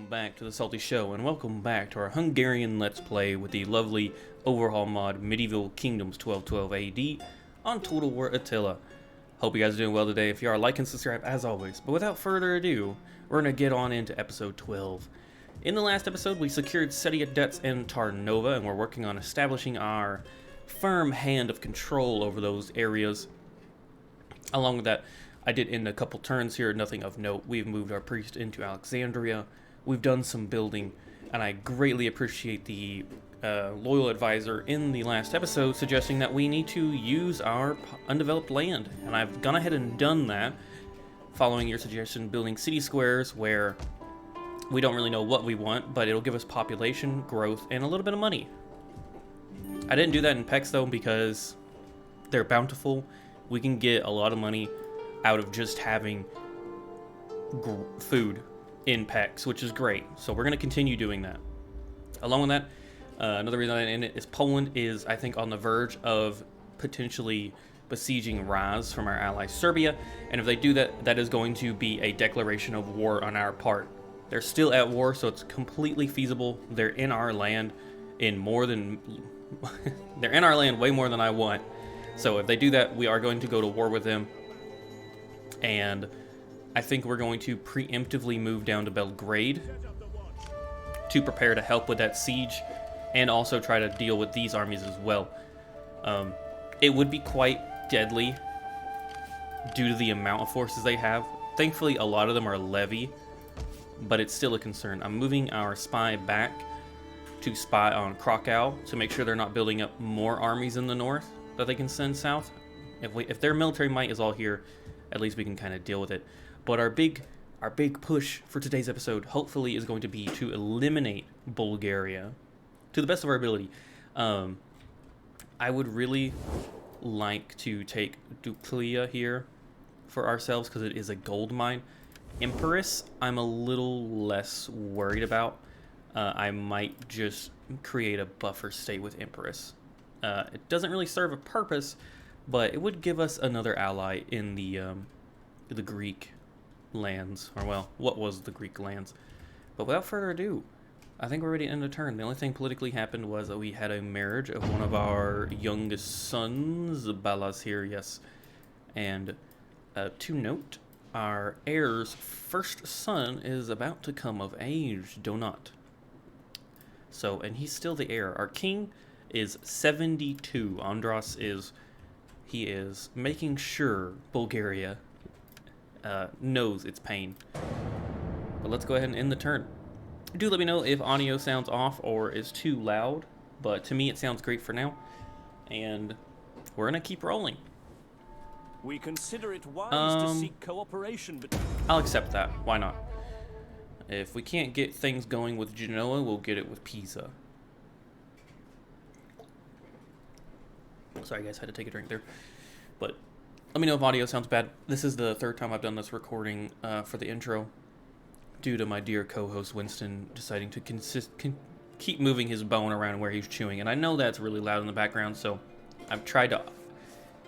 Welcome back to the Salty Show, and welcome back to our Hungarian Let's Play with the lovely overhaul mod Medieval Kingdoms 1212 AD on Total War Attila. Hope you guys are doing well today. If you are, like and subscribe as always. But without further ado, we're going to get on into episode 12. In the last episode, we secured Settia debts in Tarnova, and we're working on establishing our firm hand of control over those areas. Along with that, I did end a couple turns here, nothing of note. We've moved our priest into Alexandria. We've done some building, and I greatly appreciate the loyal advisor in the last episode suggesting that we need to use our undeveloped land. And I've gone ahead and done that, following your suggestion, building city squares where we don't really know what we want, but it'll give us population, growth, and a little bit of money. I didn't do that in Pex, though, because they're bountiful. We can get a lot of money out of just having food in Pex, which is great. So we're going to continue doing that. Along with that, another reason I didn't end it is Poland is, I think, on the verge of potentially besieging Raz from our ally Serbia. And if they do that, that is going to be a declaration of war on our part. They're still at war, so it's completely feasible. They're in our land in more than... they're in our land way more than I want. So if they do that, we are going to go to war with them. And I think we're going to preemptively move down to Belgrade to prepare to help with that siege and also try to deal with these armies as well. It would be quite deadly due to the amount of forces they have. Thankfully, a lot of them are levy, but it's still a concern. I'm moving our spy back to spy on Krakow to make sure they're not building up more armies in the north that they can send south. If their military might is all here, at least we can kind of deal with it. But our big push for today's episode hopefully is going to be to eliminate Bulgaria to the best of our ability. I would really like to take Duklia here for ourselves because it is a gold mine. Empress, I'm a little less worried about. I might just create a buffer state with Empress. It doesn't really serve a purpose, but it would give us another ally in the Greek lands, or well, what was the Greek lands. But without further ado, I think we're ready to end the turn. The only thing politically happened was that we had a marriage of one of our youngest sons, Balas here, yes. And to note, our heir's first son is about to come of age, do not. So, and he's still the heir. Our king is 72. Andros is... He is making sure Bulgaria knows its pain. But let's go ahead and end the turn. Do let me know if audio sounds off or is too loud, but to me it sounds great for now. And we're gonna keep rolling. We consider it wise to seek cooperation, but I'll accept that. Why not? If we can't get things going with Genoa, we'll get it with Pisa. Sorry guys, had to take a drink there. But let me know if audio sounds bad. This is the third time I've done this recording for the intro, due to my dear co-host Winston deciding to keep moving his bone around where he's chewing. And I know that's really loud in the background, so I've tried to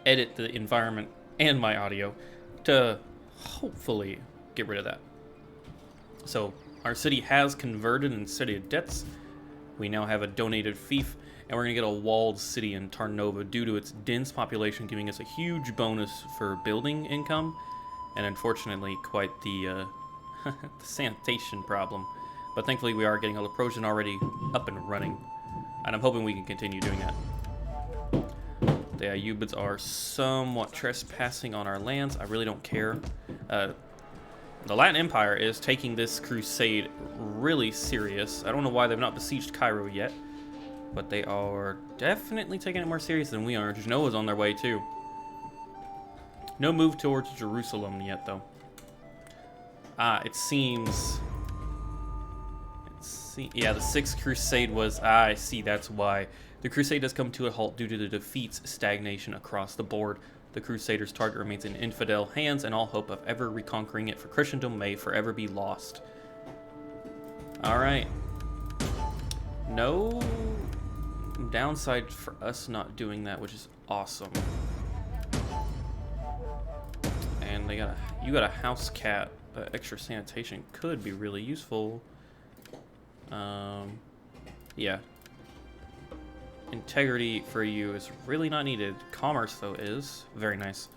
edit the environment and my audio to hopefully get rid of that. So our city has converted in Settia debts. We now have a donated fief. And we're going to get a walled city in Tarnova due to its dense population, giving us a huge bonus for building income. And unfortunately, quite the, the sanitation problem. But thankfully, we are getting a Leprosian already up and running. And I'm hoping we can continue doing that. The Ayyubids are somewhat trespassing on our lands. I really don't care. The Latin Empire is taking this crusade really serious. I don't know why they've not besieged Cairo yet. But they are definitely taking it more serious than we are. Genoa's on their way, too. No move towards Jerusalem yet, though. It seems... yeah, the Sixth Crusade was... I see, that's why. The Crusade has come to a halt due to the defeats, stagnation across the board. The Crusaders' target remains in infidel hands, and all hope of ever reconquering it for Christendom may forever be lost. Alright. No... downside for us not doing that, which is awesome. And you got a house cat. Extra sanitation could be really useful. Yeah. Integrity for you is really not needed. Commerce, though, is. Very nice.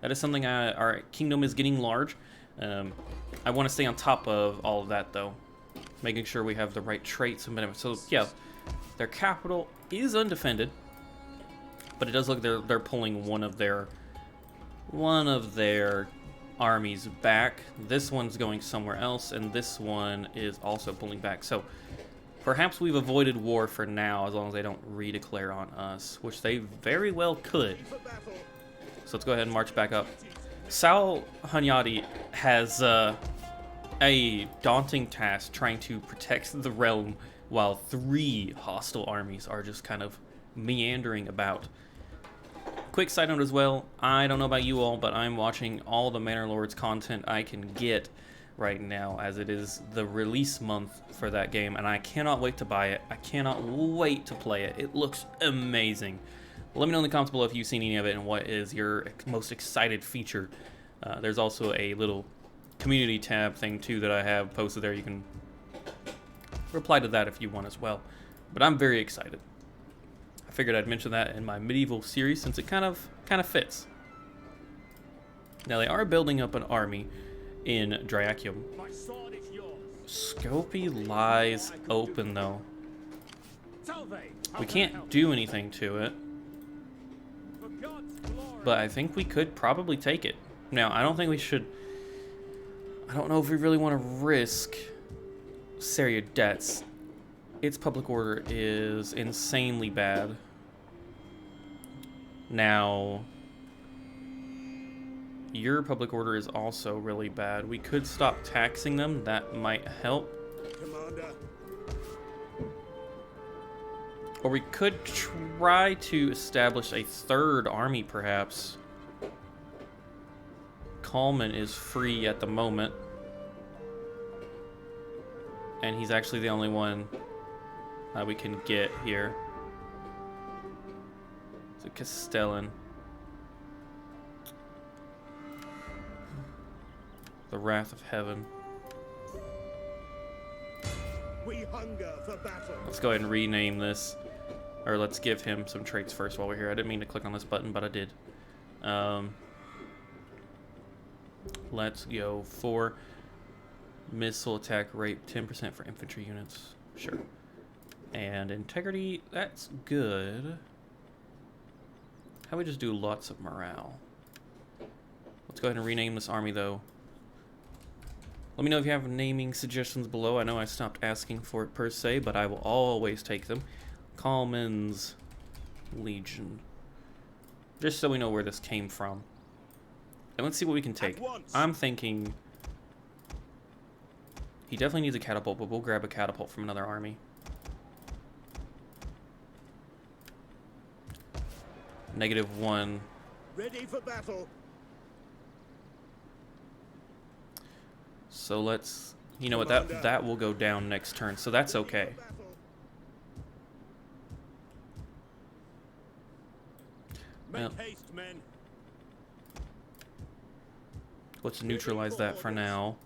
That is something our kingdom is getting large. I want to stay on top of all of that, though. Making sure we have the right traits and benefits. So, yeah, their capital is undefended. But it does look they're pulling one of their armies back. This one's going somewhere else, and this one is also pulling back. So perhaps we've avoided war for now, as long as they don't redeclare on us, which they very well could. So let's go ahead and march back up. SaltyyShow has a daunting task trying to protect the realm while 3 hostile armies are just kind of meandering about. Quick side note as well, I don't know about you all, but I'm watching all the Manor Lords content I can get right now, as it is the release month for that game, and I cannot wait to buy it. I cannot wait to play it. It looks amazing. Let me know in the comments below if you've seen any of it and what is your most excited feature. There's also a little community tab thing too that I have posted there. You can reply to that if you want as well. But I'm very excited. I figured I'd mention that in my medieval series since it kind of fits. Now they are building up an army in Dyrrachium. Skopje lies open though. We can't do anything to it. But I think we could probably take it. Now, I don't think we should... I don't know if we really want to risk Syria debts. Its public order is insanely bad. Now, your public order is also really bad. We could stop taxing them. That might help. Commander. Or we could try to establish a 3rd army, perhaps. Coleman is free at the moment. And he's actually the only one we can get here. It's a Castellan. The Wrath of Heaven. We hunger for battle. Let's go ahead and rename this. Or let's give him some traits first while we're here. I didn't mean to click on this button, but I did. Let's go for missile attack rate, 10% for infantry units. Sure. And integrity, that's good. How about we just do lots of morale? Let's go ahead and rename this army, though. Let me know if you have naming suggestions below. I know I stopped asking for it per se, but I will always take them. Coleman's Legion. Just so we know where this came from. And let's see what we can take. I'm thinking... He definitely needs a catapult, but we'll grab a catapult from another army. -1. Ready for battle. So let's... You know what, that will go down next turn, so that's okay. Make haste, men. Let's neutralize that for now.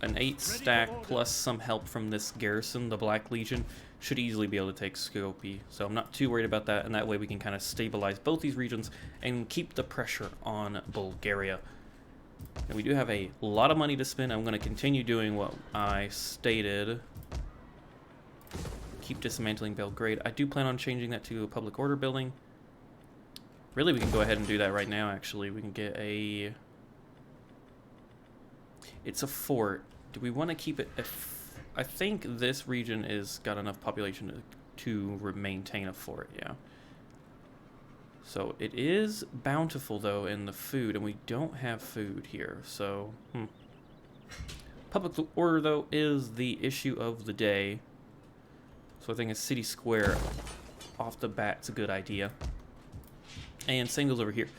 An 8 stack plus some help from this garrison, the Black Legion, should easily be able to take Skopje. So I'm not too worried about that, and that way we can kind of stabilize both these regions and keep the pressure on Bulgaria. And we do have a lot of money to spend. I'm going to continue doing what I stated. Keep dismantling Belgrade. I do plan on changing that to a public order building. Really, we can go ahead and do that right now, actually. We can get a... It's a fort. Do we want to keep it... I think this region is got enough population to maintain a fort, yeah. So it is bountiful, though, in the food, and we don't have food here, so... Public order, though, is the issue of the day. So I think a city square off the bat's a good idea. And same goes over here.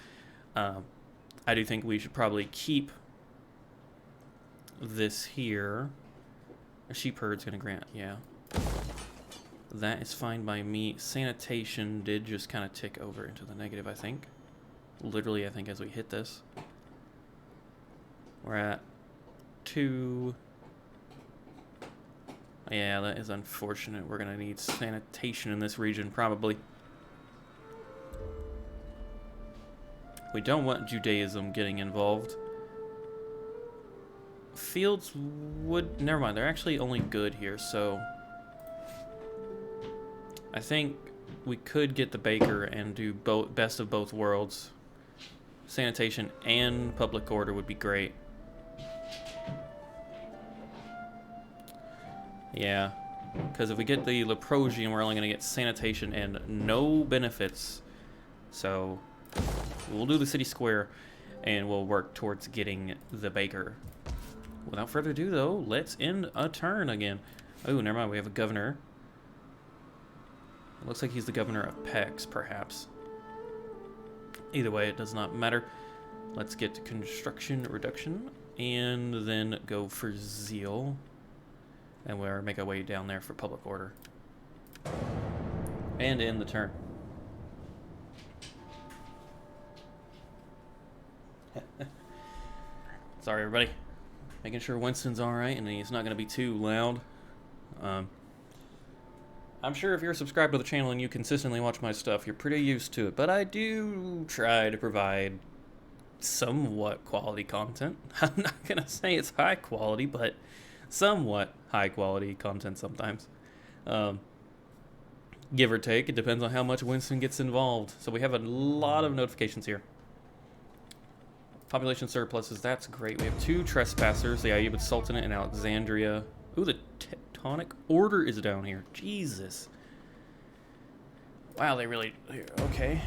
I do think we should probably keep this here. A sheep herd's gonna grant, yeah. That is fine by me. Sanitation did just kind of tick over into the negative, I think. Literally, I think, as we hit this. We're at 2. Yeah, that is unfortunate. We're gonna need sanitation in this region, probably. We don't want Judaism getting involved. Fields would... Never mind, they're actually only good here, so... I think we could get the baker and do both, best of both worlds. Sanitation and public order would be great. Yeah, because if we get the Leprosian, we're only going to get sanitation and no benefits. So we'll do the city square and we'll work towards getting the baker. Without further ado, though, let's end a turn again. Oh, never mind, we have a governor. It looks like he's the governor of Pex, perhaps. Either way, it does not matter. Let's get to construction reduction and then go for zeal. And we'll make our way down there for public order. And end the turn. Sorry, everybody. Making sure Winston's alright and he's not going to be too loud. I'm sure if you're subscribed to the channel and you consistently watch my stuff, you're pretty used to it. But I do try to provide somewhat quality content. I'm not going to say it's high quality, but somewhat high quality content sometimes. Give or take, it depends on how much Winston gets involved. So we have a lot of notifications here. Population surpluses, that's great. We have 2 trespassers, the Ayyubid Sultanate and Alexandria. Ooh, the Teutonic Order is down here. Jesus. Wow, they really... Okay.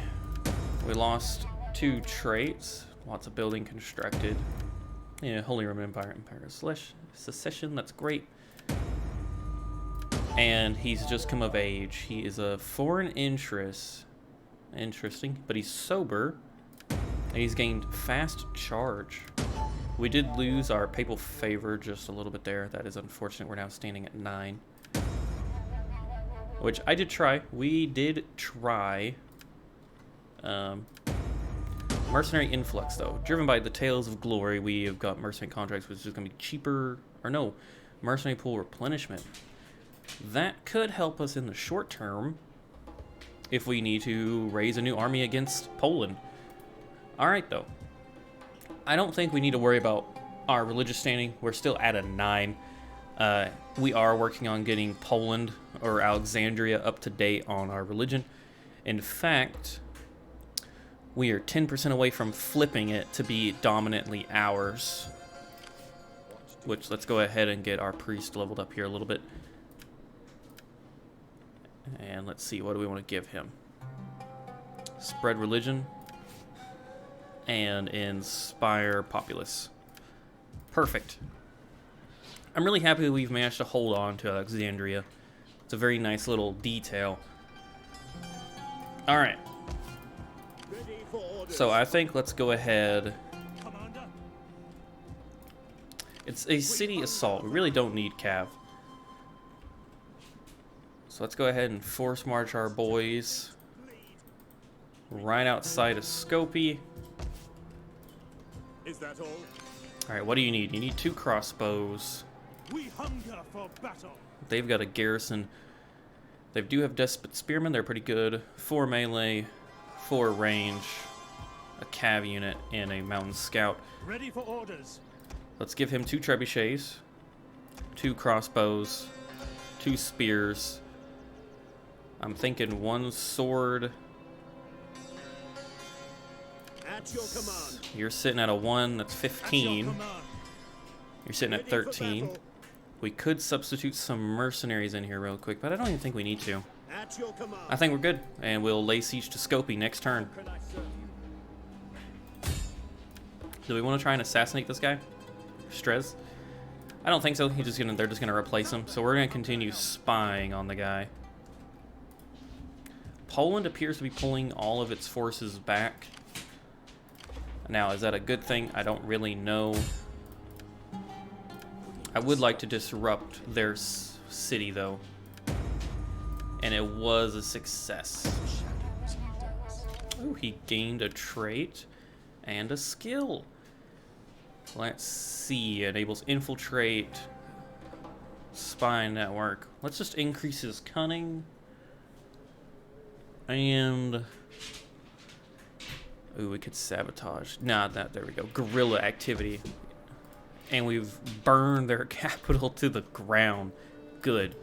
We lost 2 traits. Lots of building constructed. Yeah, Holy Roman Empire, Secession, that's great. And he's just come of age. He is a foreign interest. Interesting, but he's sober. And he's gained fast charge. We did lose our papal favor just a little bit there. That is unfortunate. We're now standing at 9. Which I did try. We did try. Mercenary influx, though. Driven by the Tales of Glory, we have got mercenary contracts, which is going to be cheaper. Or no, mercenary pool replenishment. That could help us in the short term if we need to raise a new army against Poland. Alright, though. I don't think we need to worry about our religious standing. We're still at a 9. We are working on getting Poland or Alexandria up to date on our religion. In fact, we are 10% away from flipping it to be dominantly ours. Which, let's go ahead and get our priest leveled up here a little bit. And let's see, what do we want to give him? Spread religion. And inspire populace. Perfect. I'm really happy we've managed to hold on to Alexandria. It's a very nice little detail. Alright. So I think let's go ahead. It's a city assault. We really don't need cav. So let's go ahead and force march our boys right outside of Skopje. Is that all? Alright, what do you need? You need 2 crossbows. We hunger for battle. They've got a garrison. They do have despot spearmen. They're pretty good. 4 melee, 4 range, a cav unit, and a mountain scout. Ready for orders. Let's give him 2 trebuchets, 2 crossbows, 2 spears. I'm thinking 1 sword. At your command. You're sitting at a 1, that's 15. You're sitting at 13. We could substitute some mercenaries in here real quick, but I don't even think we need to. At your command. I think we're good, and we'll lay siege to Skopje next turn. Do we want to try and assassinate this guy? Strez? I don't think so. They're just gonna replace him. So we're gonna continue spying on the guy. Poland appears to be pulling all of its forces back. Now, is that a good thing? I don't really know. I would like to disrupt their city, though. And it was a success. Oh, he gained a trait and a skill. Let's see. Enables infiltrate. spy network. Let's just increase his cunning. And... ooh, we could sabotage. Nah, there we go. Guerrilla activity. And we've burned their capital to the ground. Good.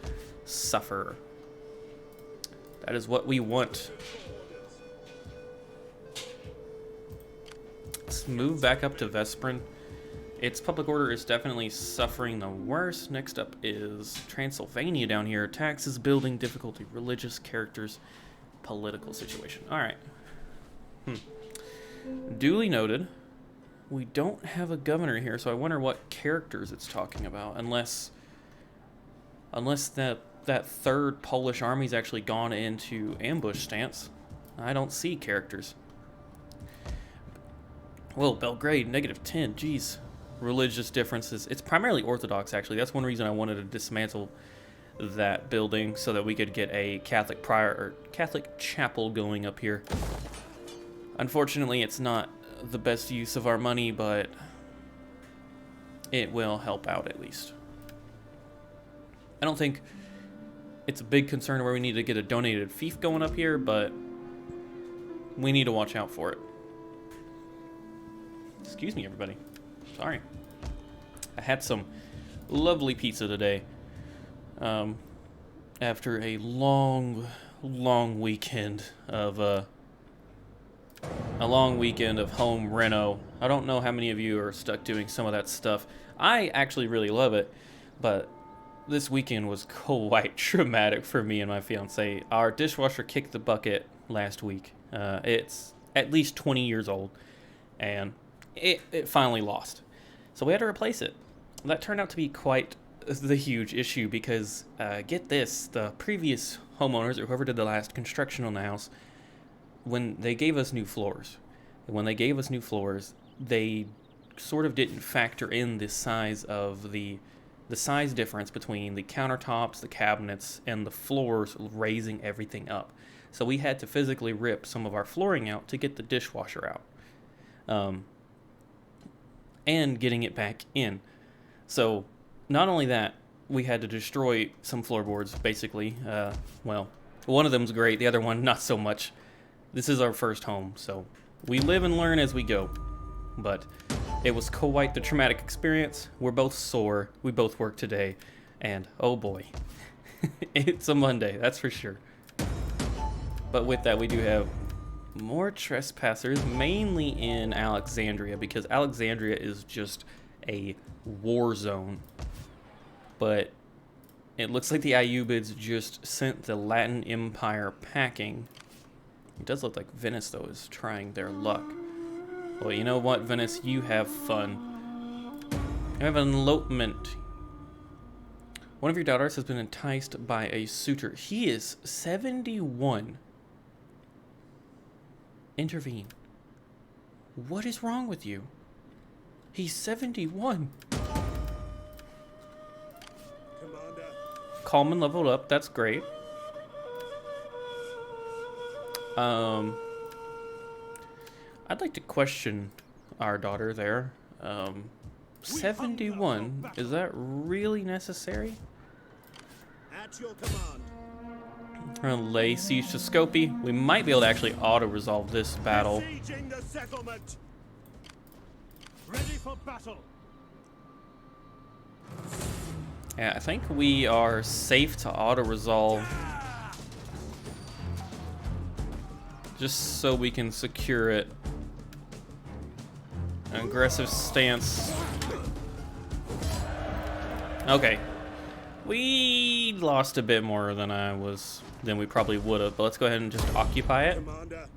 Suffer. That is what we want. Let's move back up to Vesprin. Its public order is definitely suffering the worst. Next up is Transylvania down here. Taxes, building difficulty, religious characters, political situation. Alright. Duly noted. We don't have a governor here, so I wonder what characters it's talking about. Unless that third Polish army's actually gone into ambush stance. I don't see characters. Well, Belgrade, -10. Geez. Religious differences. It's primarily Orthodox, actually. That's one reason I wanted to dismantle that building so that we could get a Catholic prior or Catholic chapel going up here. Unfortunately, it's not the best use of our money, but it will help out at least. I don't think it's a big concern where we need to get a donated fief going up here, but we need to watch out for it. Excuse me, everybody. Sorry. I had some lovely pizza today. After a long weekend of home reno. I don't know how many of you are stuck doing some of that stuff. I actually really love it, but this weekend was quite traumatic for me and my fiance. Our dishwasher kicked the bucket last week. It's at least 20 years old, and it finally lost. So we had to replace it. That turned out to be quite the huge issue because, get this, the previous homeowners, or whoever did the last construction on the house, when they gave us new floors, they sort of didn't factor in the size of the size difference between the countertops, the cabinets, and the floors, raising everything up. So we had to physically rip some of our flooring out to get the dishwasher out, and getting it back in. So not only that, we had to destroy some floorboards, basically. Well, one of them's great, the other one not so much. This is our first home, so we live and learn as we go. But it was quite the traumatic experience. We're both sore. We both work today. And oh boy, it's a Monday, that's for sure. But with that, we do have more trespassers, mainly in Alexandria, because Alexandria is just a war zone. But it looks like the Ayyubids just sent the Latin Empire packing. It does look like Venice, though, is trying their luck. Well, you know what, Venice? You have fun. You have an elopement. One of your daughters has been enticed by a suitor. He is 71. Intervene. What is wrong with you? He's 71. Commander. Coleman leveled up. That's great. I'd like to question our daughter there. 71. Is that really necessary? At your command. We're gonna lay siege to Skopje. We might be able to actually auto-resolve this battle. Besieging the settlement. Ready for battle. Yeah, I think we are safe to auto-resolve. Just so we can secure it. An aggressive stance. Okay. We lost a bit more than we probably would have, but let's go ahead and just occupy it. Commander.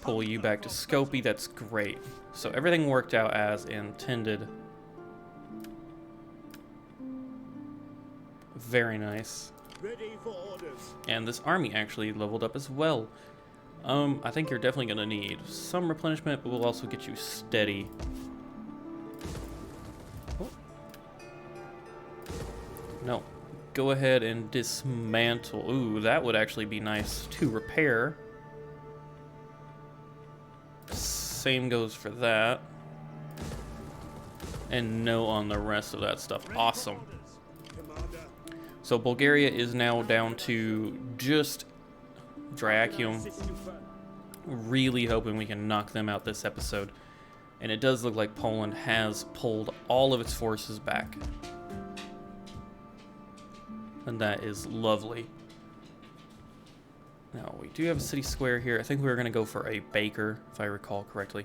Pull you back to Skopje, that's great. So everything worked out as intended. Very nice. Ready for orders. And this army actually leveled up as well. I think you're definitely gonna need some replenishment, but we'll also get you steady. Oh. No. Go ahead and dismantle. Ooh, that would actually be nice to repair. Same goes for that. and no on the rest of that stuff. Awesome. Commander. So Bulgaria is now down to just Drakium. Really hoping we can knock them out this episode. And it does look like Poland has pulled all of its forces back. And that is lovely. Now, we do have a city square here. I think we were going to go for a baker, if I recall correctly.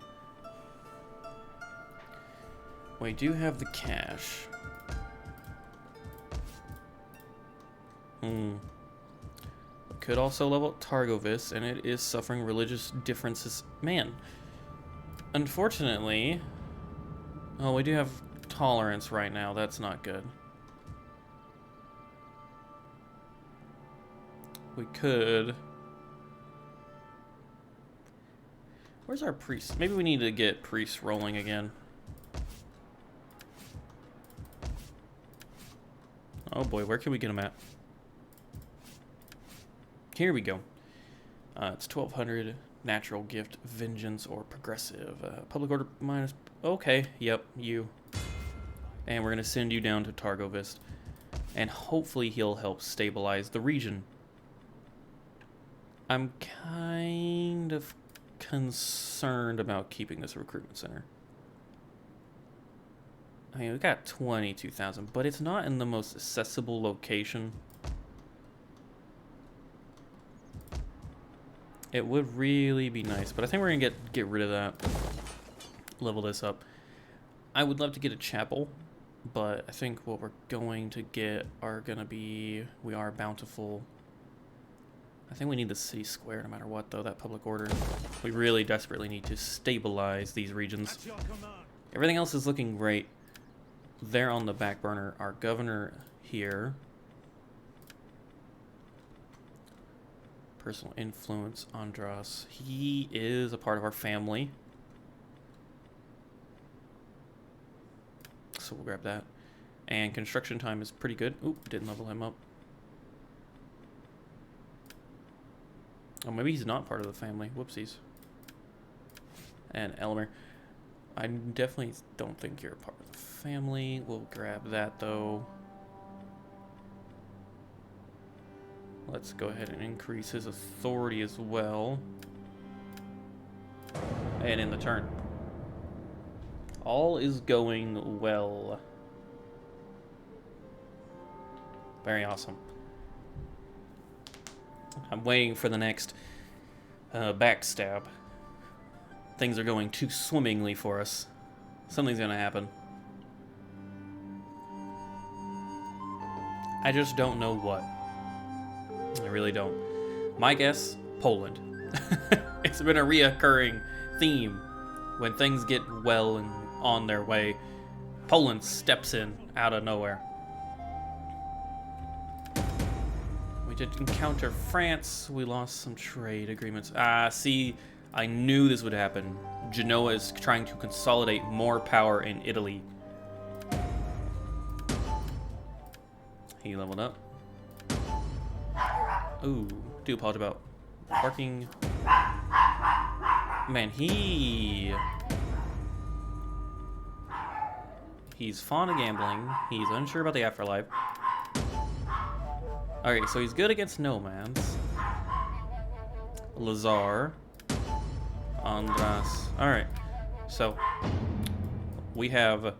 We do have the cash. We could also level up Targovis, and it is suffering religious differences. Man, unfortunately... Oh, we do have tolerance right now. That's not good. We could... Where's our priest? Maybe we need to get priests rolling again. Oh boy, where can we get them at? Here we go. It's 1200, natural gift, vengeance, or progressive. Public order minus... Okay, yep, you. And we're going to send you down to Targovist. And hopefully he'll help stabilize the region. I'm kind of concerned about keeping this recruitment center. I mean, we got 22,000, but it's not in the most accessible location. It would really be nice, but I think we're gonna get rid of that. Level this up. I would love to get a chapel, but I think what we're going to get are gonna be... We are bountiful. I think we need the city square no matter what, though, that public order. We really desperately need to stabilize these regions. Everything else is looking great. They're on the back burner. Our governor here. Personal influence, Andras. He is a part of our family. So we'll grab that. And construction time is pretty good. Oop, didn't level him up. Oh, maybe he's not part of the family. Whoopsies. And Elmer. I definitely don't think you're a part of the family. We'll grab that, though. Let's go ahead and increase his authority as well. And in the turn. All is going well. Very awesome. I'm waiting for the next backstab. Things are going too swimmingly for us. Something's gonna happen. I just don't know what. I really don't. My guess, Poland. It's been a reoccurring theme. When things get well and on their way, Poland steps in out of nowhere. We did encounter France. We lost some trade agreements. See, I knew this would happen. Genoa is trying to consolidate more power in Italy. He leveled up. Ooh, do apologize about barking. Man, he's fond of gambling. He's unsure about the afterlife. Okay, so he's good against nomads. Lazar. Andras. Alright, so we have...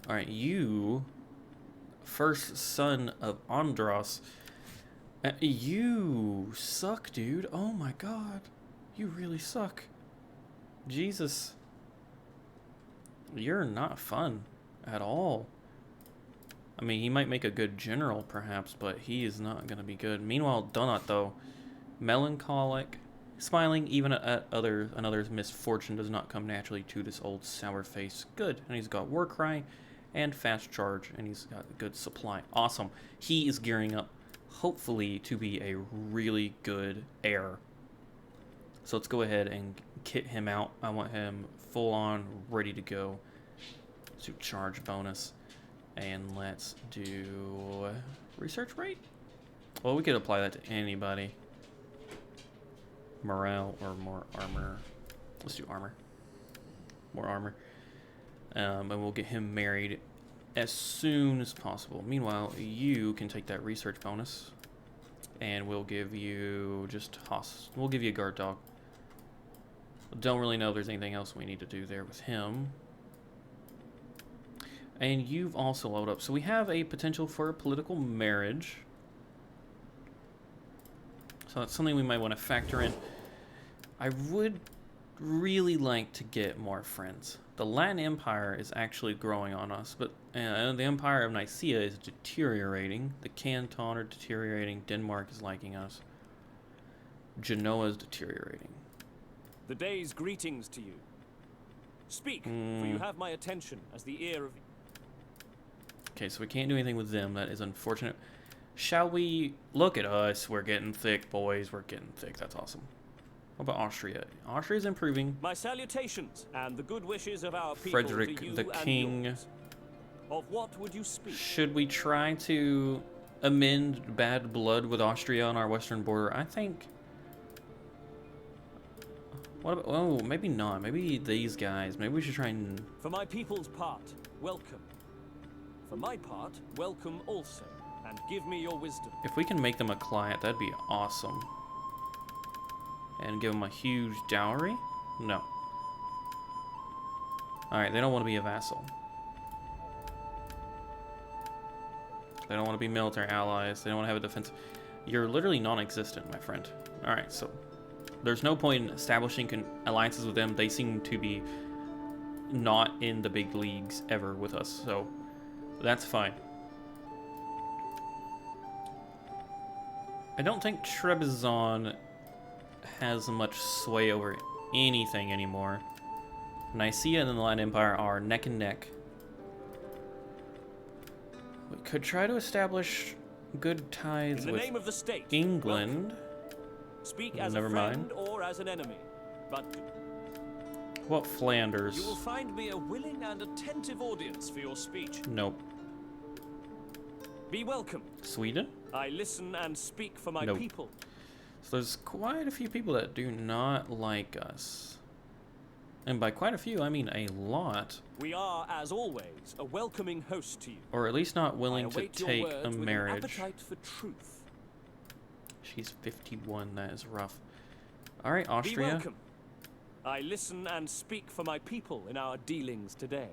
Alright, you... First son of Andras. You suck, dude. Oh my god. You really suck. Jesus. You're not fun at all. I mean, he might make a good general, perhaps, but he is not going to be good. Meanwhile, Donut, though, melancholic, smiling even at another's misfortune does not come naturally to this old sour face. Good. And he's got war cry and fast charge, and he's got a good supply. Awesome. He is gearing up, hopefully, to be a really good heir. So let's go ahead and kit him out. I want him full on, ready to go. To charge bonus. And let's do research rate. Well, we could apply that to anybody. Morale or more armor. Let's do armor. more armor. And we'll get him married as soon as possible. Meanwhile, you can take that research bonus, and we'll give you we'll give you a guard dog. Don't really know if there's anything else we need to do there with him. And you've also leveled up, so we have a potential for a political marriage. So that's something we might want to factor in. I would really like to get more friends. The Latin Empire is actually growing on us, but the Empire of Nicaea is deteriorating. The Canton are deteriorating. Denmark is liking us. Genoa is deteriorating. The day's greetings to you. Speak, for you have my attention as the ear of... Okay, so we can't do anything with them. That is unfortunate. Shall we... Look at us. We're getting thick, boys. We're getting thick. That's awesome. What about Austria? Austria's improving. My salutations and the good wishes of our people Frederick to you the and King. yours. Of what would you speak? Should we try to amend bad blood with Austria on our western border? I think... What about... Oh, maybe not. Maybe these guys. Maybe we should try and... For my people's part, welcome. For my part, welcome also, and give me your wisdom. If we can make them a client, that'd be awesome. And give them a huge dowry? No. Alright, they don't want to be a vassal. They don't want to be military allies. They don't want to have a defense. You're literally non-existent, my friend. Alright, so there's no point in establishing alliances with them. They seem to be not in the big leagues ever with us, so that's fine. I don't think Trebizond has much sway over anything anymore. Nicaea and the Latin Empire are neck and neck. We could try to establish good ties In the with name of the state, England. welcome. Speak as Never a friend mind. or as an enemy, but What Flanders? you will find me a willing and attentive audience for your speech. Nope. Be welcome. Sweden? I listen and speak for my Nope. people. So there's quite a few people that do not like us. And by quite a few, I mean a lot. We are, as always, a welcoming host to you. Or at least not I willing to await your take words a with an marriage. appetite for truth. She's 51, that is rough. Alright, Be Austria. welcome. I listen and speak for my people in our dealings today.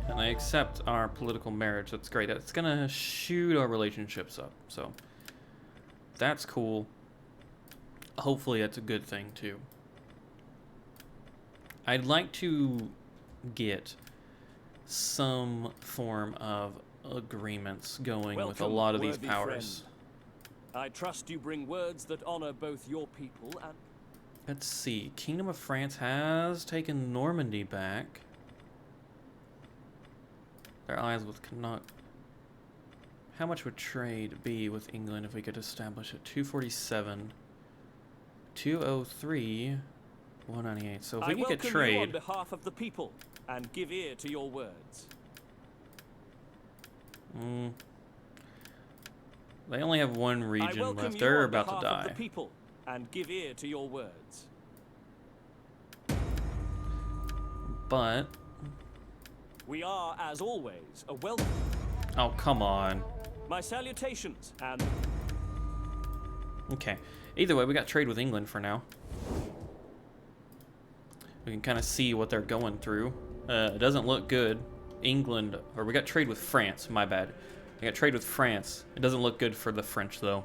And I accept our political marriage. That's great. That's gonna shoot our relationships up. So that's cool. Hopefully that's a good thing too. I'd like to get some form of agreements going with a Welcome, lot of these worthy powers. friend. I trust you bring words that honor both your people and... Let's see. Kingdom of France has taken Normandy back. Their allies with Connaught. How much would trade be with England if we could establish it? 247, 203, 198. So if we can get you on trade, behalf of the people and give ear to your words. they only have one I region welcome left. you They're on about to behalf of die. the people and give ear to your words. But We are, as always, a welcome. oh, come on. My salutations and Okay. Either way, we got trade with England for now. We can kind of see what they're going through. It doesn't look good. England, or we got trade with France, my bad. We got trade with France. It doesn't look good for the French, though.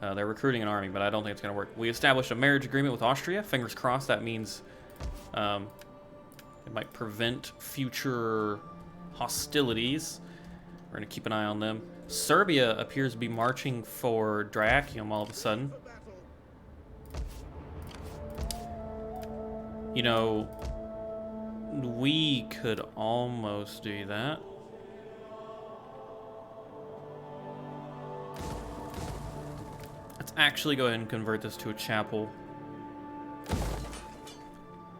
They're recruiting an army, but I don't think it's going to work. We established a marriage agreement with Austria. Fingers crossed. That means it might prevent future hostilities. We're going to keep an eye on them. Serbia appears to be marching for Dyrrhachium all of a sudden. You know, we could almost do that. Let's actually go ahead and convert this to a chapel.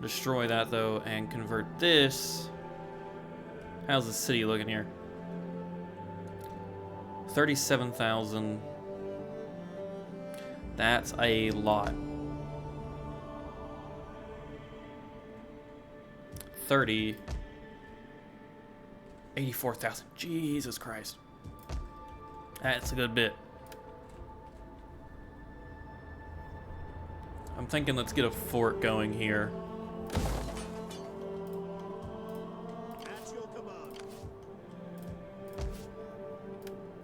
Destroy that, though, and convert this. How's the city looking here? 37,000. That's a lot. 30. 84,000. Jesus Christ. That's a good bit. I'm thinking let's get a fort going here. At your command.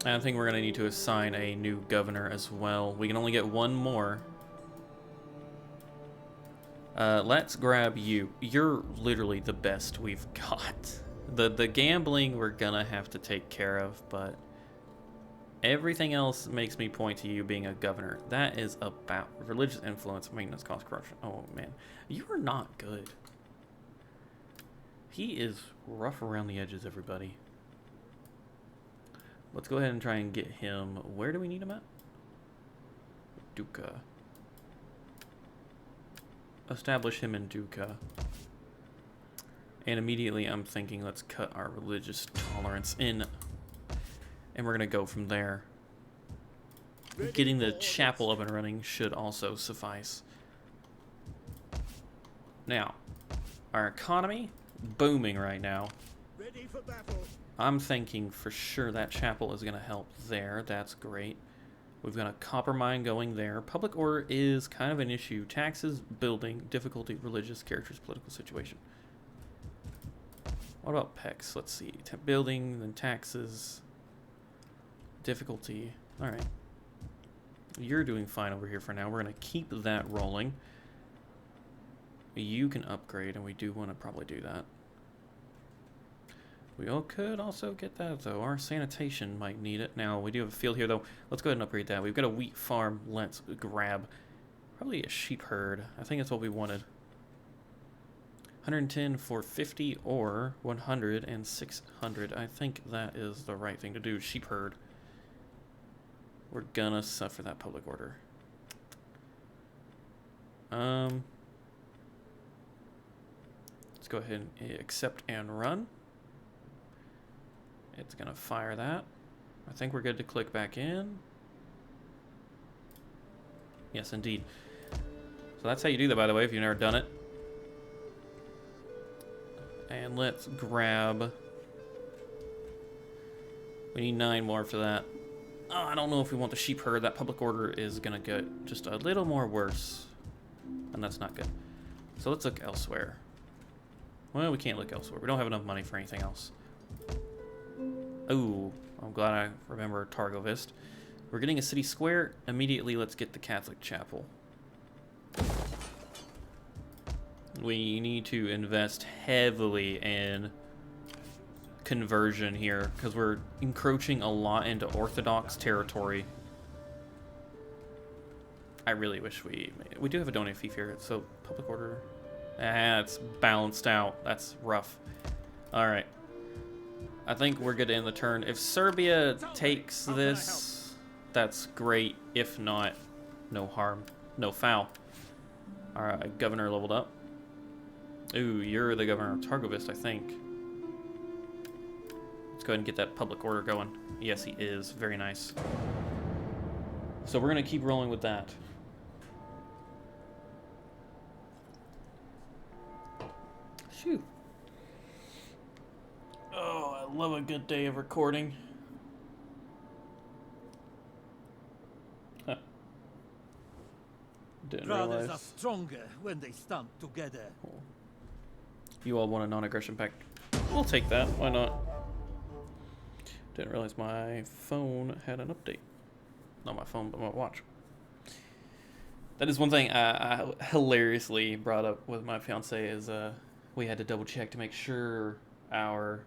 I think we're going to need to assign a new governor as well. We can only get one more. Let's grab you. You're literally the best we've got. The gambling we're gonna have to take care of, but everything else makes me point to you being a governor. That is about religious influence, maintenance, cost, corruption. Oh man, you are not good. He is rough around the edges, everybody. Let's go ahead and try and get him. Where do we need him at? Duca. Establish him in Duca. And immediately I'm thinking let's cut our religious tolerance in. And we're going to go from there. Getting the chapel up and running should also suffice. Now, our economy, booming right now. Ready for battle. I'm thinking for sure that chapel is going to help there. That's great. We've got a copper mine going there. Public order is kind of an issue. Taxes, building, difficulty, religious, characters, political situation. What about PEX? Let's see. Building, then taxes, difficulty. All right. You're doing fine over here for now. We're going to keep that rolling. You can upgrade, and we do want to probably do that. We all could also get that, though. Our sanitation might need it. Now, we do have a field here, though. Let's go ahead and upgrade that. We've got a wheat farm. Let's grab probably a sheep herd. I think that's what we wanted. 110 for 50 or 100 and 600. I think that is the right thing to do. Sheep herd. We're gonna suffer that public order. Let's go ahead and accept and run. It's gonna fire that. I think we're good to click back in. Yes, indeed. So that's how you do that, by the way, if you've never done it. And let's grab... We need 9 more for that. Oh, I don't know if we want the sheep herd. That public order is gonna get just a little more worse. And that's not good. So let's look elsewhere. Well, we can't look elsewhere. We don't have enough money for anything else. Oh, I'm glad I remember Targovist. We're getting a city square. Immediately, let's get the Catholic chapel. We need to invest heavily in conversion here because we're encroaching a lot into Orthodox territory. I really wish we do have a donate fief here, so public order. Ah, it's balanced out. That's rough. All right. I think we're good to end the turn. If Serbia takes this, that's great. If not, no harm, no foul. All right, governor leveled up. Ooh, you're the governor of Targovist, I think. Let's go ahead and get that public order going. Yes, he is. Very nice. So we're going to keep rolling with that. Phew. Oh, I love a good day of recording. Huh. Didn't Brothers realize. are stronger when they stand together. You all want a non-aggression pact. We'll take that. Why not? Didn't realize my phone had an update. Not my phone, but my watch. That is one thing I hilariously brought up with my fiance is we had to double check to make sure our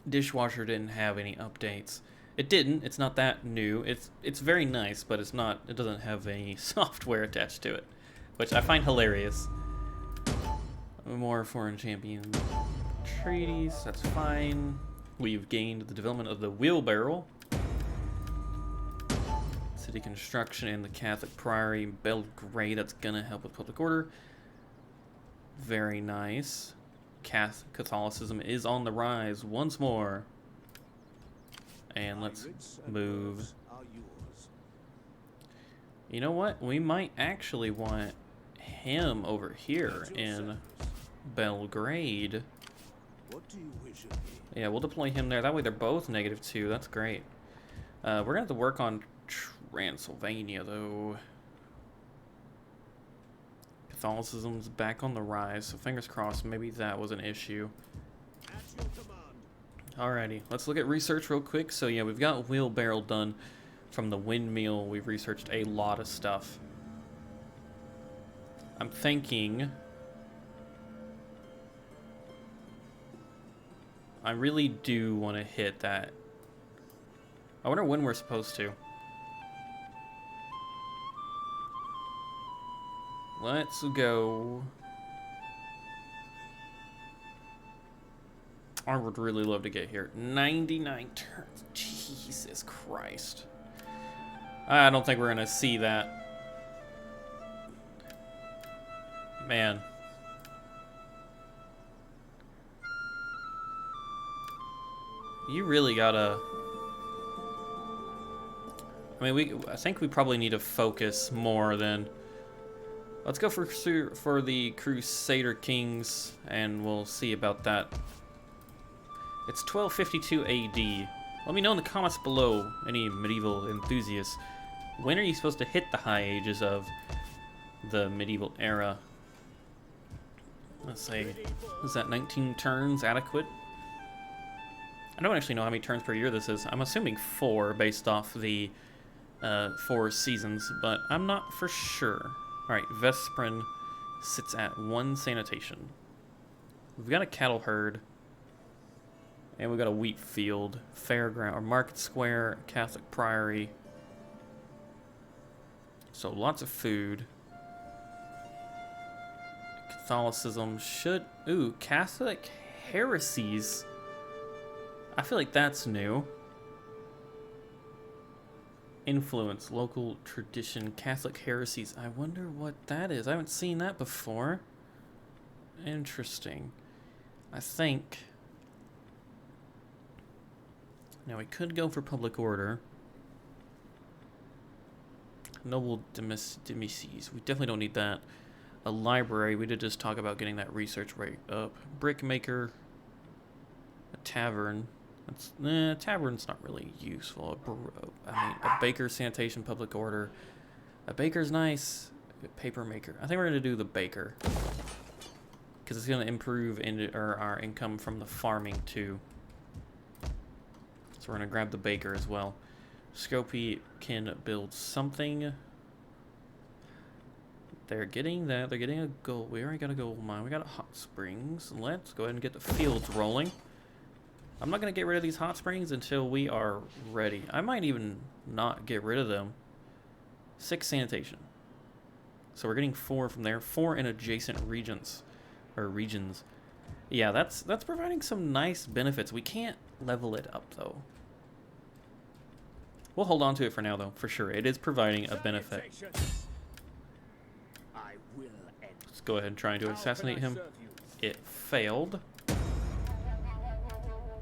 dishwasher didn't have any updates. It didn't. It's not that new. It's very nice, but it's not. It doesn't have any software attached to it, which I find hilarious. More foreign champion treaties. That's fine. We've gained the development of the wheelbarrow, city construction, and the Catholic priory. Belgrade. That's gonna help with public order. Very nice. Catholicism is on the rise once more. And let's move. You know what? We might actually want him over here in Belgrade. What do you wish of me? Yeah, we'll deploy him there. That way they're both -2. That's great. We're gonna have to work on Transylvania, though. Catholicism's back on the rise, so fingers crossed maybe that was an issue. At your command. Alrighty, let's look at research real quick. So yeah, we've got wheelbarrow done from the windmill. We've researched a lot of stuff. I'm thinking... I really do want to hit that. I wonder when we're supposed to. Let's go. I would really love to get here. 99 turns. Jesus Christ. I don't think we're going to see that. Man. You really gotta... I mean, I think we probably need to focus more than... Let's go for the Crusader Kings, and we'll see about that. It's 1252 AD. Let me know in the comments below, any medieval enthusiasts. When are you supposed to hit the high ages of the medieval era? Let's say, is that 19 turns adequate? I don't actually know how many turns per year this is. I'm assuming 4 based off the 4 seasons, but I'm not for sure. Alright, Vesprin sits at 1 sanitation. We've got a cattle herd. And we've got a wheat field, fairground, or market square, Catholic priory. So lots of food. Catholicism should... Ooh, Catholic heresies. I feel like that's new. Influence, local tradition, Catholic heresies. I wonder what that is. I haven't seen that before. Interesting. I think... Now we could go for public order. Noble demices. We definitely don't need that. A library. We did just talk about getting that research rate up. Brickmaker. A tavern. Tavern's not really useful. I mean, a baker, sanitation, public order. A baker's nice. A paper maker. I think we're going to do the baker. Because it's going to improve our income from the farming too. So we're going to grab the baker as well. Scopy can build something. They're getting that. They're getting a gold. We already got a gold mine. We got a hot springs. Let's go ahead and get the fields rolling. I'm not going to get rid of these hot springs until we are ready. I might even not get rid of them. 6 sanitation. So we're getting 4 from there. 4 in adjacent regions. Or regions. Yeah, that's providing some nice benefits. We can't level it up, though. We'll hold on to it for now, though, for sure. It is providing a benefit. I will end. Let's go ahead and try to assassinate him. It failed.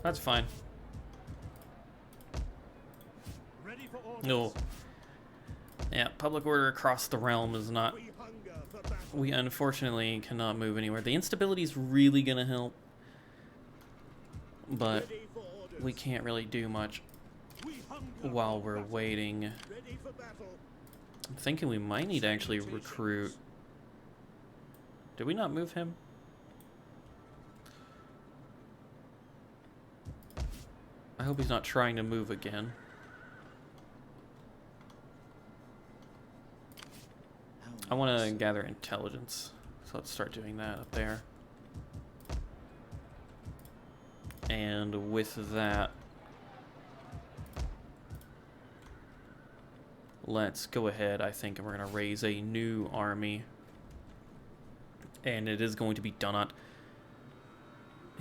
That's fine. Ready for orders. No. Yeah, public order across the realm is not... We hunger for battle. We unfortunately cannot move anywhere. The instability is really going to help. But Ready for orders. we can't really do much We hunger while for we're battle. waiting. Ready for battle. I'm thinking we might need to actually recruit. Did we not move him? I hope he's not trying to move again. I want to gather intelligence. So let's start doing that up there. And with that, let's go ahead, I think, and we're going to raise a new army. And it is going to be Donat.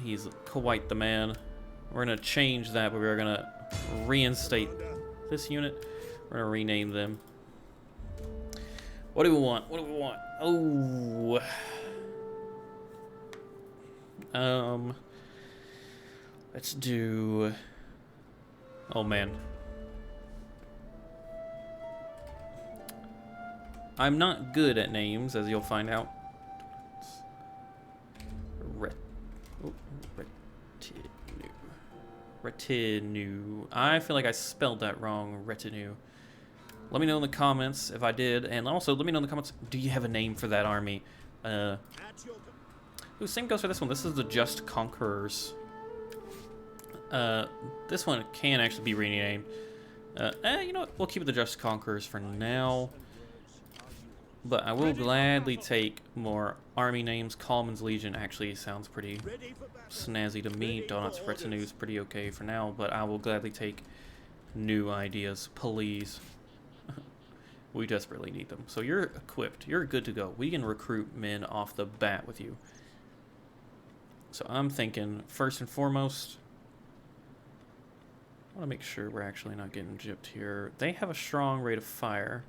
He's quite the man. We're going to change that, but we're going to reinstate this unit. We're going to rename them. What do we want? What do we want? Oh. Let's do... Oh, man. I'm not good at names, as you'll find out. Retinue. I feel like I spelled that wrong. Retinue. Let me know in the comments if I did, and also let me know in the comments, do you have a name for that army? At your Ooh, same goes for this one. This is the Just Conquerors. This one can actually be renamed. You know what? We'll keep it the Just Conquerors for now. But I will gladly take more army names. Coleman's Legion actually sounds pretty ready for battle. snazzy to me. Donut's Retinue is pretty okay for now, but I will gladly take new ideas, please. We desperately need them. So you're equipped. You're good to go. We can recruit men off the bat with you. So I'm thinking, first and foremost, I want to make sure we're actually not getting gypped here. They have a strong rate of fire.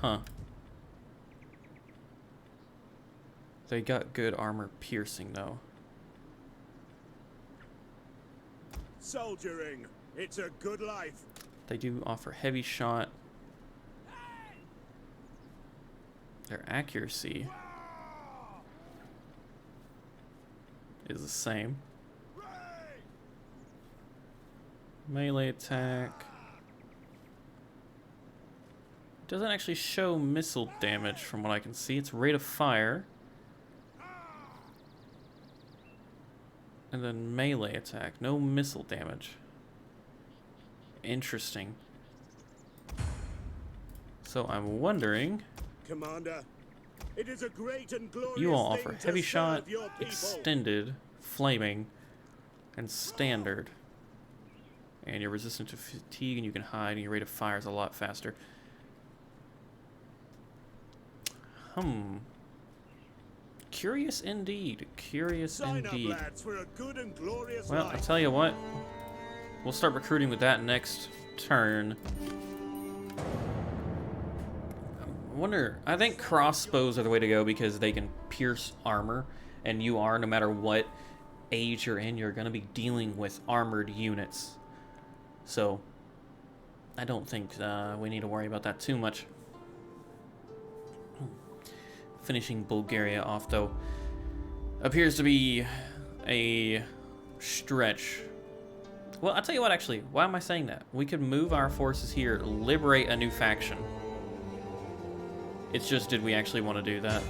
Huh. They got good armor piercing, though. Soldiering. It's a good life. They do offer heavy shot. Their accuracy is the same. Melee attack. Doesn't actually show missile damage from what I can see. It's rate of fire. And then melee attack. No missile damage. Interesting. So I'm wondering, Commander, it is a great and glorious you all thing offer to heavy serve shot, your people. extended, flaming, and standard. And you're resistant to fatigue and you can hide and your rate of fire is a lot faster. Curious indeed. Curious Sign indeed. up, lads, for a good and glorious Well, I life. tell you what. We'll start recruiting with that next turn. I wonder, I think crossbows are the way to go because they can pierce armor, and you are, no matter what age you're in, you're going to be dealing with armored units. So, I don't think we need to worry about that too much. Finishing Bulgaria off, though, appears to be a stretch. Well, I'll tell you what, actually, why am I saying that? We could move our forces here, liberate a new faction. It's just, did we actually want to do that?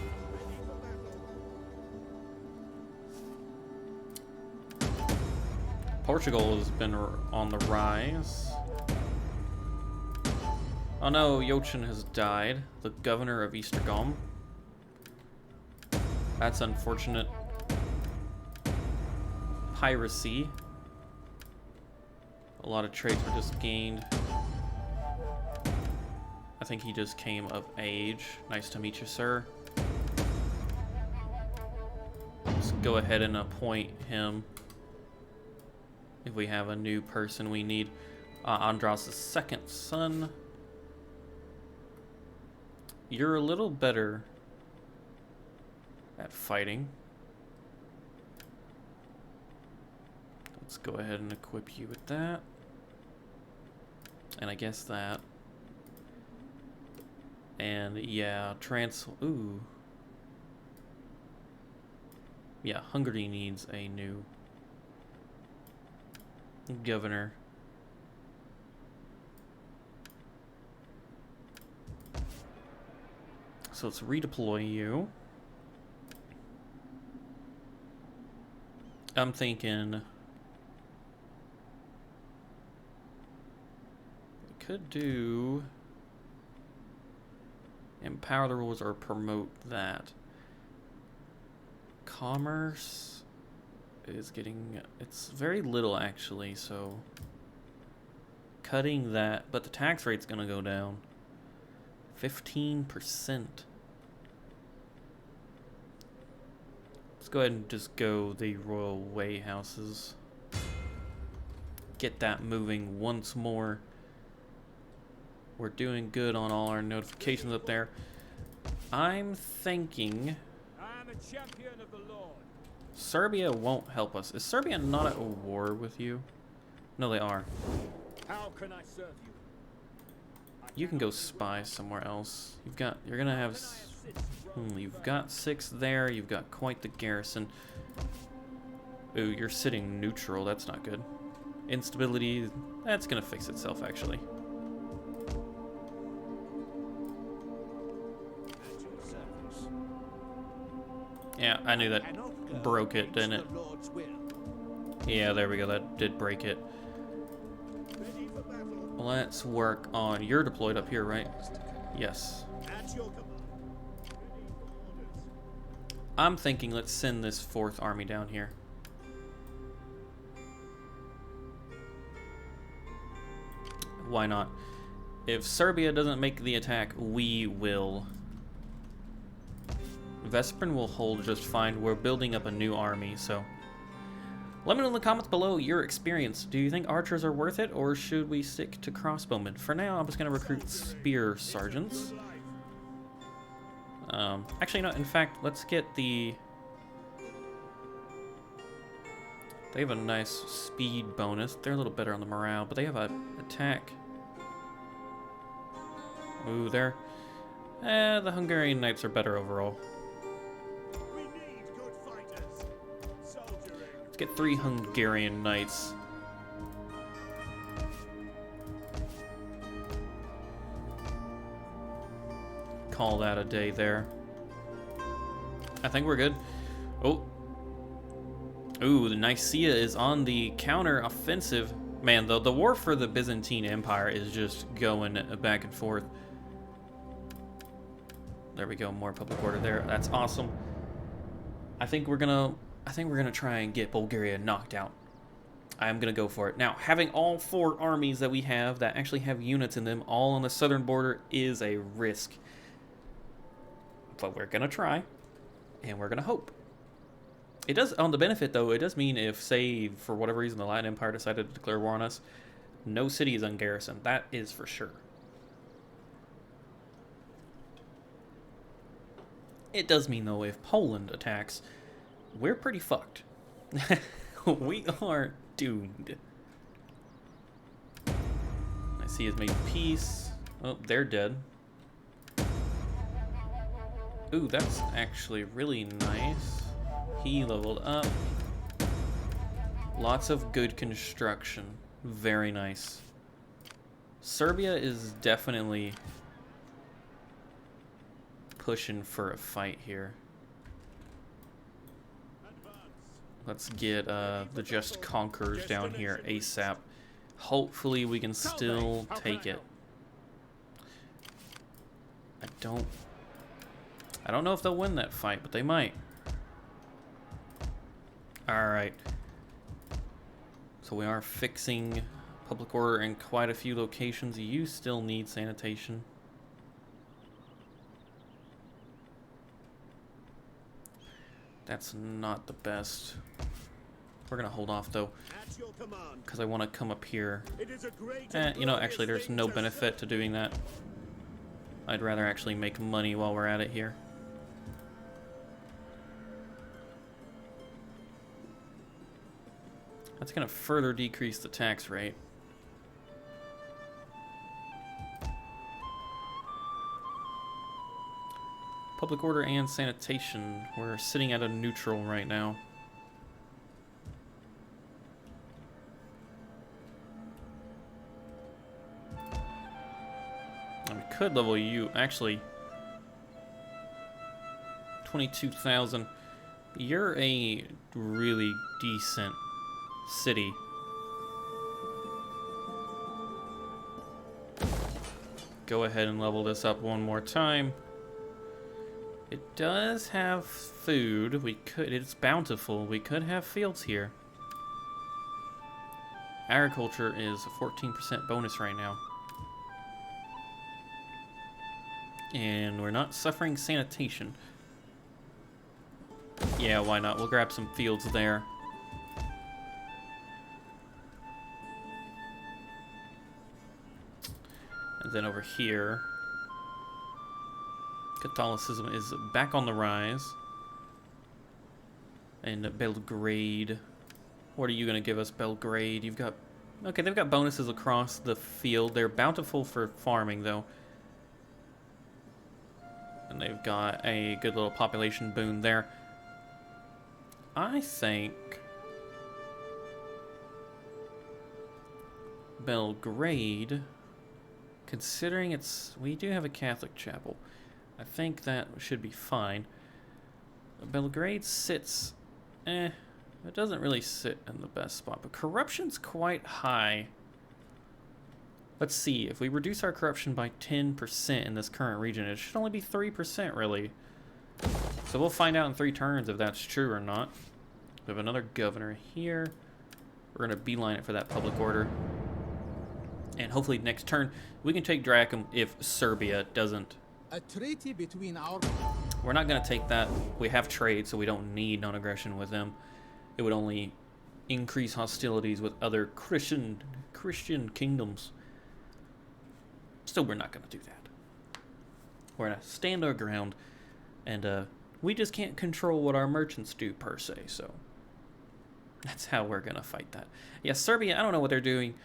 Portugal has been on the rise. Oh no, Jochin has died, the governor of Eastergom. That's unfortunate. Piracy. A lot of trades were just gained. I think he just came of age. Nice to meet you, sir. Let's go ahead and appoint him. If we have a new person we need. Andros' second son. You're a little better at fighting. Let's go ahead and equip you with that. And I guess that. And yeah, ooh. Yeah, Hungary needs a new governor. So let's redeploy you. I'm thinking we could do empower the rulers or promote that. Commerce is getting, it's very little actually, so cutting that, but the tax rate's gonna go down 15%. Let's go ahead and just go the royal way houses. Get that moving once more. We're doing good on all our notifications up there. I'm thinking I am a champion of the Lord. Serbia won't help us. Is Serbia not at war with you? No, they are. How can I serve you? You can go spy somewhere else. You're gonna have, you've got 6 there. You've got quite the garrison. Ooh, you're sitting neutral. That's not good. Instability, that's gonna fix itself, actually. At your service. Yeah, I knew that broke it, didn't it? The Lord's will. Yeah, there we go. That did break it. Ready for battle. Let's work on... You're deployed up here, right? Yes. At your command. Ready for orders. I'm thinking let's send this 4th army down here. Why not? If Serbia doesn't make the attack, we will. Vesprin will hold just fine. We're building up a new army, so... Let me know in the comments below your experience. Do you think archers are worth it, or should we stick to crossbowmen? For now, I'm just going to recruit spear sergeants. Actually, no, in fact, let's get the... They have a nice speed bonus. They're a little better on the morale, but they have an attack. Ooh, there. The Hungarian knights are better overall. We need good fighters. Soldiering. Let's get 3 Hungarian knights. Call that a day there. I think we're good. Oh. Ooh, the Nicaea is on the counter-offensive. Man, the war for the Byzantine Empire is just going back and forth. There we go, more public order there. That's awesome. I think we're gonna try and get Bulgaria knocked out. I'm gonna go for it. Now, having all 4 armies that we have that actually have units in them all on the southern border is a risk. But we're gonna try, and we're gonna hope. It does, on the benefit though, it does mean if, say, for whatever reason the Latin Empire decided to declare war on us, no city is ungarrisoned. That is for sure. It does mean though, if Poland attacks, we're pretty fucked. We are doomed. I see has made peace. Oh, they're dead. Ooh, that's actually really nice. He leveled up. Lots of good construction. Very nice. Serbia is definitely pushing for a fight here. Let's get the Just Conquerors down here ASAP. Hopefully we can still take it. I don't know if they'll win that fight, but they might. Alright. So we are fixing public order in quite a few locations. You still need sanitation. That's not the best. We're gonna hold off though, At your command. because I want to come up here. It is a great You know, actually there's no benefit to doing that. I'd rather actually make money while we're at it here. That's gonna further decrease the tax rate. Public order and sanitation. We're sitting at a neutral right now. And we could level you. Actually, 22,000. You're a really decent city. Go ahead and level this up one more time. It does have food. It's bountiful. We could have fields here. Agriculture is a 14% bonus right now. And we're not suffering sanitation. Yeah, why not? We'll grab some fields there. And then over here, Catholicism is back on the rise. And Belgrade. What are you going to give us, Belgrade? You've got... Okay, they've got bonuses across the field. They're bountiful for farming, though. And they've got a good little population boon there. I think Belgrade, considering we do have a Catholic chapel, I think that should be fine. Belgrade sits, it doesn't really sit in the best spot, but corruption's quite high. Let's see, if we reduce our corruption by 10% in this current region, it should only be 3% really. So we'll find out in 3 turns if that's true or not. We have another governor here. We're gonna beeline it for that public order. And hopefully next turn, we can take Dracum if Serbia doesn't. A treaty between our... We're not gonna take that. We have trade, so we don't need non-aggression with them. It would only increase hostilities with other Christian kingdoms. So we're not gonna do that. We're gonna stand our ground, and we just can't control what our merchants do per se, so that's how we're gonna fight that. Yeah, Serbia, I don't know what they're doing.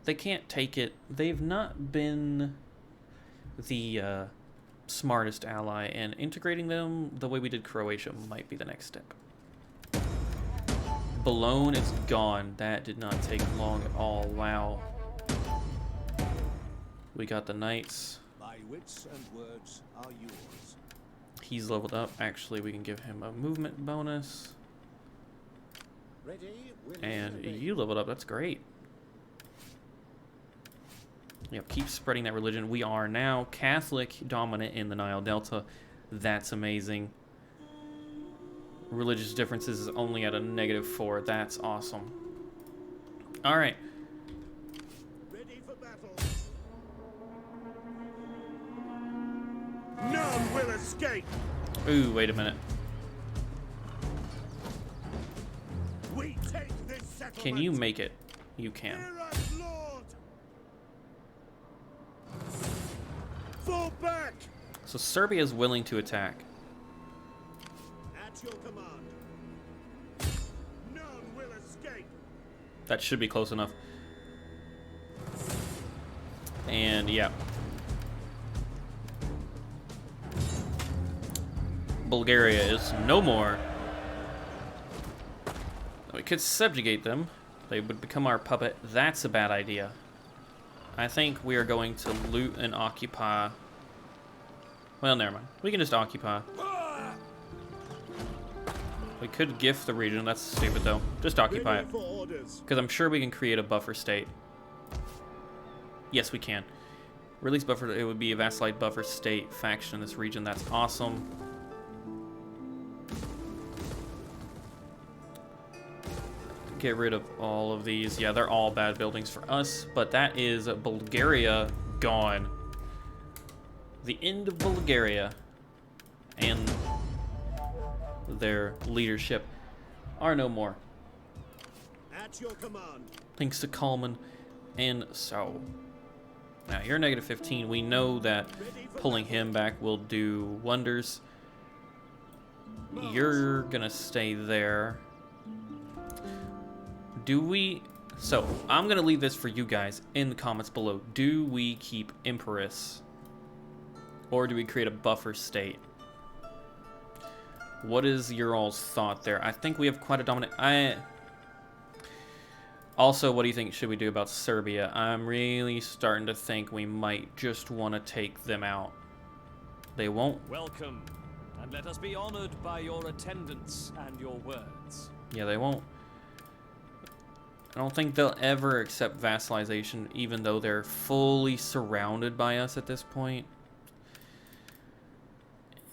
They can't take it. They've not been the smartest ally, and integrating them the way we did Croatia might be the next step. Boulogne is gone. That did not take long at all. Wow. We got the knights. My wits and words are yours. He's leveled up. Actually, we can give him a movement bonus. Ready, And you leveled up. That's great. Yep, keep spreading that religion. We are now Catholic dominant in the Nile Delta. That's amazing. Religious differences is only at a -4. That's awesome. All right. Ready for battle. None will escape. Ooh, wait a minute. We take this settlement. Can you make it? You can. Hear us, Lord. Fall back. So Serbia is willing to attack. At your command. None will escape. That should be close enough. And yeah. Bulgaria is no more. We could subjugate them. They would become our puppet. That's a bad idea. I think we are going to loot and occupy. Well, never mind. We can just occupy. We could gift the region. That's stupid, though. Just occupy it. Ready for orders. Because I'm sure we can create a buffer state. Yes, we can. Release buffer. It would be a vassalite buffer state faction in this region. That's awesome. Get rid of all of these. Yeah, they're all bad buildings for us. But that is Bulgaria gone. The end of Bulgaria and their leadership are no more. At your command. Thanks to Kalman. And so, now you're -15. We know that pulling him back will do wonders. You're gonna stay there. Do we... So, I'm gonna leave this for you guys in the comments below. Do we keep Empress? Or do we create a buffer state? What is your all's thought there? I think we have quite a dominant... Also, what do you think should we do about Serbia? I'm really starting to think we might just want to take them out. They won't... Welcome, and let us be honored by your attendance and your words. Yeah, they won't... I don't think they'll ever accept vassalization, even though they're fully surrounded by us at this point.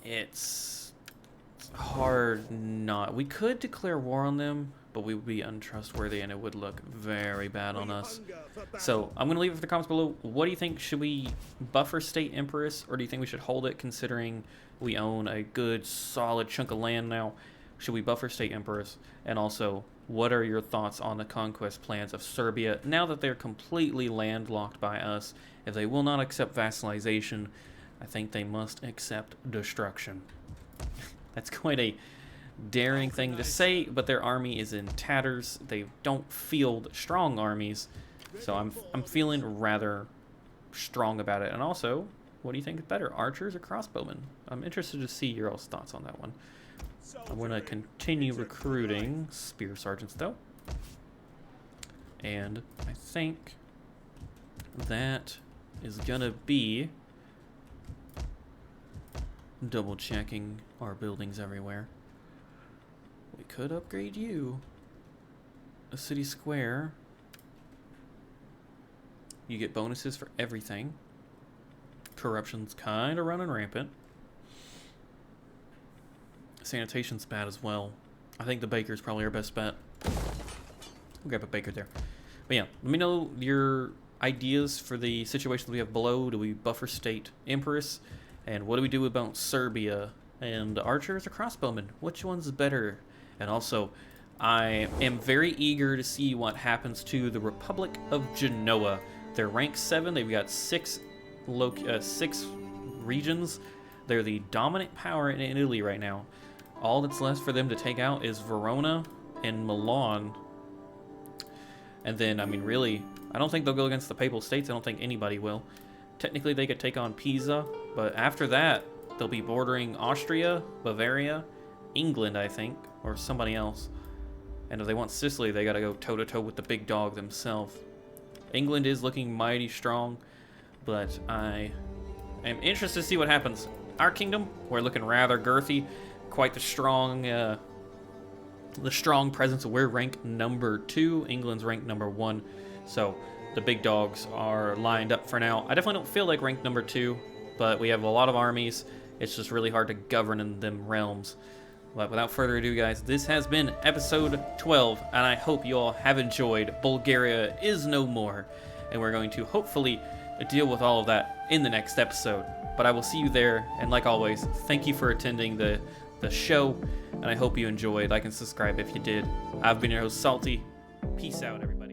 It's hard not... We could declare war on them, but we would be untrustworthy and it would look very bad on us. So I'm going to leave it for the comments below. What do you think? Should we buffer state Empress, or do you think we should hold it considering we own a good solid chunk of land now? Should we buffer state Empress? And also, what are your thoughts on the conquest plans of Serbia now that they're completely landlocked by us? If they will not accept vassalization, I think they must accept destruction. That's quite a daring thing to say, but their army is in tatters. They don't field strong armies, so I'm feeling rather strong about it. And also, what do you think is better, archers or crossbowmen? I'm interested to see your all's thoughts on that one. I'm going to continue recruiting spear sergeants, though. And I think that is gonna be double checking our buildings everywhere. We could upgrade you. A city square. You get bonuses for everything. Corruption's kind of running rampant. Sanitation's bad as well. I think the baker's probably our best bet. We'll grab a baker there. But yeah, let me know your ideas for the situations we have below. Do we buffer state Empress? And what do we do about Serbia? And archers or crossbowmen? Which one's better? And also, I am very eager to see what happens to the Republic of Genoa. They're rank 7. They've got 6 regions. They're the dominant power in Italy right now. All that's left for them to take out is Verona and Milan. And then, I mean, really, I don't think they'll go against the Papal States. I don't think anybody will. Technically, they could take on Pisa, but after that, they'll be bordering Austria, Bavaria, England, I think, or somebody else. And if they want Sicily, they gotta go toe-to-toe with the big dog themselves. England is looking mighty strong, but I am interested to see what happens. Our kingdom, we're looking rather girthy, quite the strong presence. We're ranked number 2. England's ranked number 1. So the big dogs are lined up for now. I definitely don't feel like ranked number 2, but we have a lot of armies. It's just really hard to govern in them realms. But without further ado, guys, this has been episode 12, and I hope you all have enjoyed. Bulgaria is no more, and we're going to hopefully deal with all of that in the next episode. But I will see you there, and like always, thank you for attending the show, and I hope you enjoyed. Like and subscribe if you did. I've been your host, Salty. Peace out, everybody.